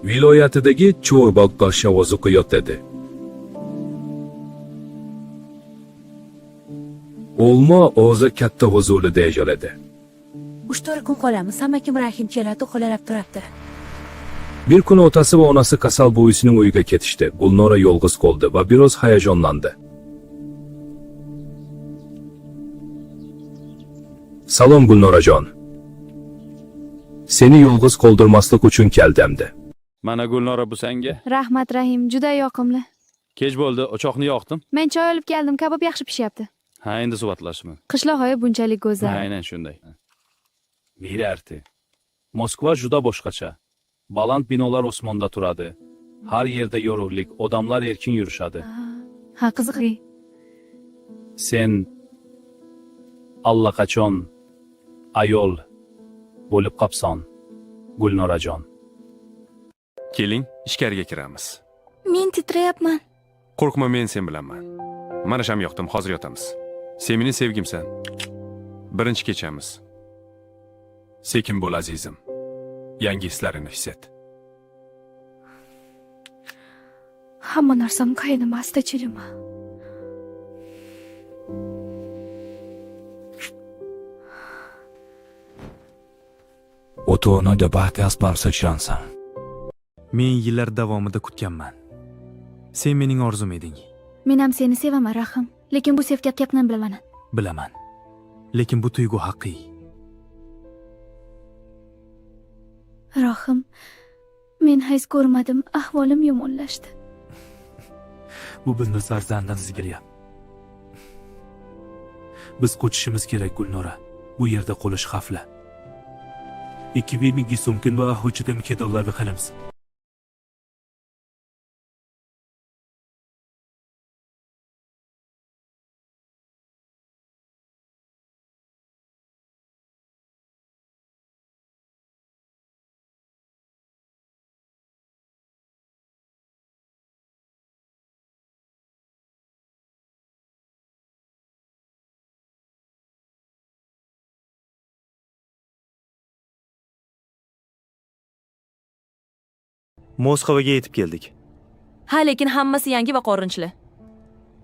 viloyatidagi Cho'rbog qashavvoz o'qiyotdi. Olma o'zi katta huzurida yashaydi. 3-4 kun qolamiz. Amakim Rahim keladi, qo'llarab turibdi. Bir kun otasi va onasi kasal buvisining uyiga ketishdi. Gulnora yolg'iz qoldi va biroz hayajonlandi. Salom Gulnorajon. Seni yolg'iz qoldirmaslik uchun keldimdi. Mana Gulnora bu senga. Rahmat Rahim, juda yoqimli. Kech bo'ldi, o'choqni yoqdim. Men choy olib keldim, kabob yaxshi pishyapti. Ha, endi suvatlashmi? Qishloq uyi bunchalik go'zal. Aynan shunday. Mirarti. Moskva juda boshqacha. Baland binolar osmonda turadi. Har yerda yorug'lik, odamlar erkin yurishadi. Ha, qiziq. Sen allaqachon ayol bo'lib qopson, Gulnorajon. Keling, ichkariga kiramiz. Men titrayapman. Qo'rqma, men sen bilanman. Mana sham yoqdim, hozir yotamiz. Sen meni sevgimsan. Birinchi kechamiz. Sekin bo'l azizim. Yangi hislarini his et. Hamma narsam qaynima asta-chilima. Ota-onaga baxt asparsa ishonsan. Men yillar davomida kutganman. Sen mening orzum eding. Men ham seni sevaman, Rahim. Lekin bu sevgi gapni bilaman. Bilaman. Lekin bu tuyg'u haqiqiy. Rahim, men hayz ko'rmadim, ahvolim yomonlashdi. Bu bizni farzandimizga gap. Biz qochishimiz kerak, Gulnora. Bu yerda qolish xavfli. 2000 ming so'mkin va hujjatga $2 qilamiz. Moskvaga yetib keldik. Ha, lekin hammasi yangi va qo'rinchli.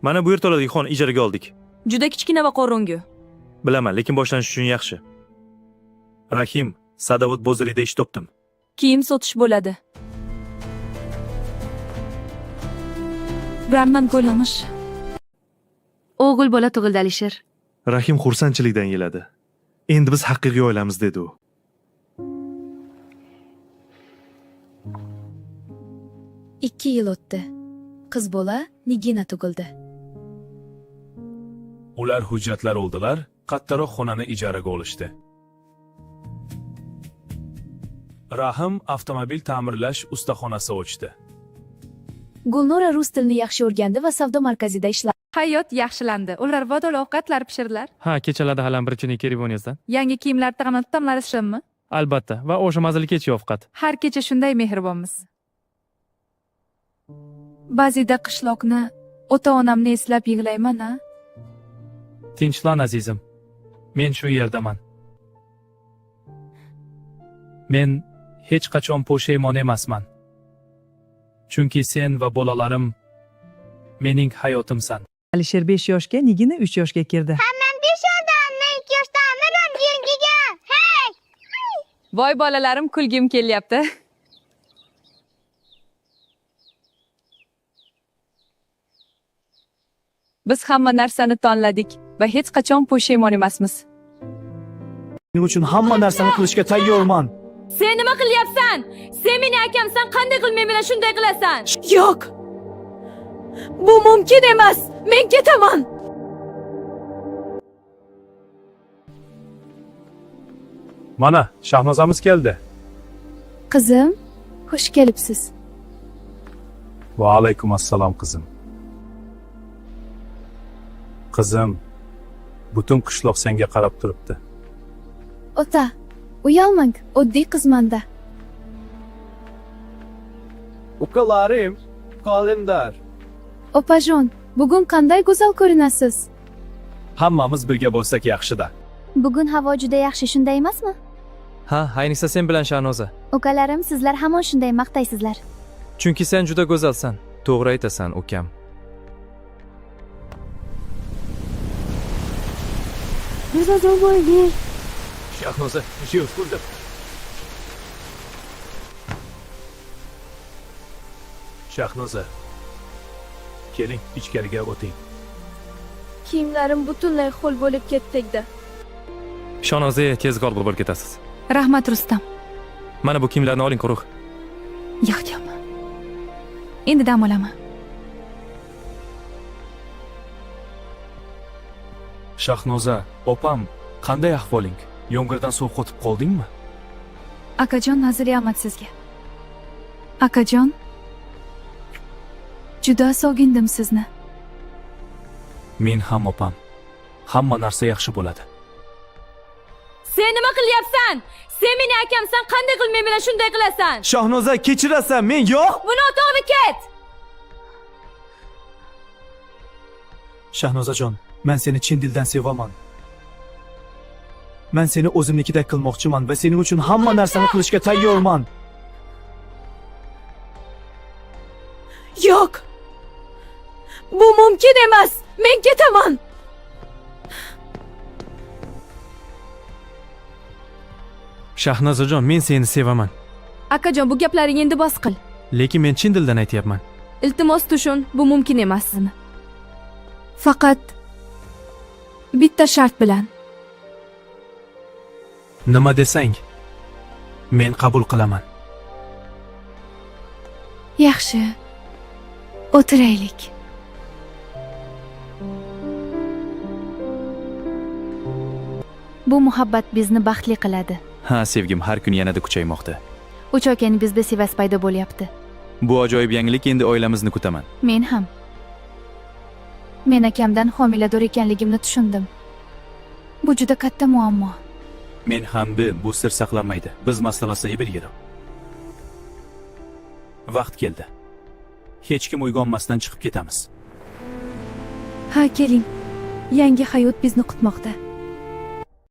Mana bu yerto'ladagi xon ijaraga oldik. Juda kichkina va qo'rungi. Bilaman, lekin boshlanish uchun yaxshi. Rahim, Sadovut bozorida ish topdim. Kiyim sotish bo'ladi. Brahman qo'lamish. O'g'il bola tug'ildi Alisher. Rahim xursandchilikdan yeladi. Endi biz haqiqiy oilamiz dedi u. Ikki yil o'tdi. Qiz bola Nigina tug'ildi. Ular hujjatlar oldilar, kattaroq xonani ijaraga olishdi. Rahim avtomobil ta'mirlash ustaxonasi ochdi. Gulnora rus tilini yaxshi o'rgandi va savdo markazida ishladi. Hayot yaxshilandi. Ular vodol ovqatlar pishirdilar. Ha, kechalarda halam birinchi keribonyazdan. Yangi kiyimlar taqimlab tamlarishimmi? Albatta, va o'sha mazali kechi ovqat. Har kecha shunday mehribonmiz. Ba'zida qishloqni, ota-onamni eslab yig'layman-a. Tinchlan azizim. Men shu yerdaman. Men hech qachon pushaymon emasman. Chunki sen va bolalarim mening hayotimsan. Alisher 5 yoshga, Nigina 3 yoshga kirdi. Hamman 5 yoshdan, men 2 yoshdaman, yergiga. Hey! Voy bolalarim, kulgim kelyapti. Biz hamma narsani tanladik va hech qachon pushaymon emasmiz. Men uchun hamma narsani qilishga tayyorman. Sen nima qilyapsan? Sen meni akamsan, qanday qilib men bilan shunday qilasan? Yo'q. Bu mumkin emas. Men ketaman. Mana, Shahnozamiz keldi. Qizim, xush kelibsiz. Va alaykum assalom qizim. Qizim, butun qishloq senga qarab turibdi. Ota, uyalmang, oddiy qizmanda. Ukalarim, kalendar. Opajon, bugun qanday go'zal ko'rinasiz? Hammamiz birga bo'lsak yaxshi-da. Bugun havo juda yaxshi, shunday emasmi? Ha, ayniqsa sen bilan Shahnoza. Ukalarim, sizlar hamon shunday maqtaysizlar. Chunki sen juda go'zalsan. To'g'ri aytasan, ukam. Shahnoza, shu bo'ldi. Shahnoza. Keling, ichkariga o'ting. Kiyimlarim butunlay ho'l bo'lib ketdi. Shonoza, tezga olib bo'lib ketasiz. Rahmat Rustam. Mana bu kiyimlarni oling, quruq. Yo'q. Endi dam olaman. Shahnoza, opam, qanday ahvoling? Yomg'irdan sovuq o'tib qoldingmi? Akajon, Naziriya Ahmad sizga. Akajon, juda sog'indim sizni. Men ham opam. Hamma narsa yaxshi bo'ladi. Sen nima qilyapsan? Sen meni akamsan, qanday qilib men bilan shunday qilasan? Shahnoza, kechirasan, men yo'q. Buni o'toqni ket. Shahnozajon, men seni chin dildan sevaman. Men seni o'zimnikidek qilmoqchiman va sening uchun hamma narsani qilishga tayyorman. Yo'q. Bu mumkin emas. Men ketaman. Shahnozajon, men seni sevaman. Akajon, bu gaplaring endi bas qil. Lekin men chin dildan aytyapman. Iltimos tushun, bu mumkin emas sizni. Faqat bitta shart bilan. Nima desang, men qabul qilaman. Yaxshi. O'tiraylik. Bu muhabbat bizni baxtli qiladi. Ha, sevgim har kun yanada kuchaymoqda. Uch akani bizda sevas paydo bo'lyapti. Bu ajoyib yangilik, endi oilamizni kutaman. Men ham. Men akamdan homilador ekanligimni tushundim. Bu juda katta muammo. Men ham bu sir saqlanmaydi. Biz maslahatlashib berdik. Vaqt keldi. Hech kim uyg'onmasdan chiqib ketamiz. Ha, keling. Yangi hayot bizni kutmoqda.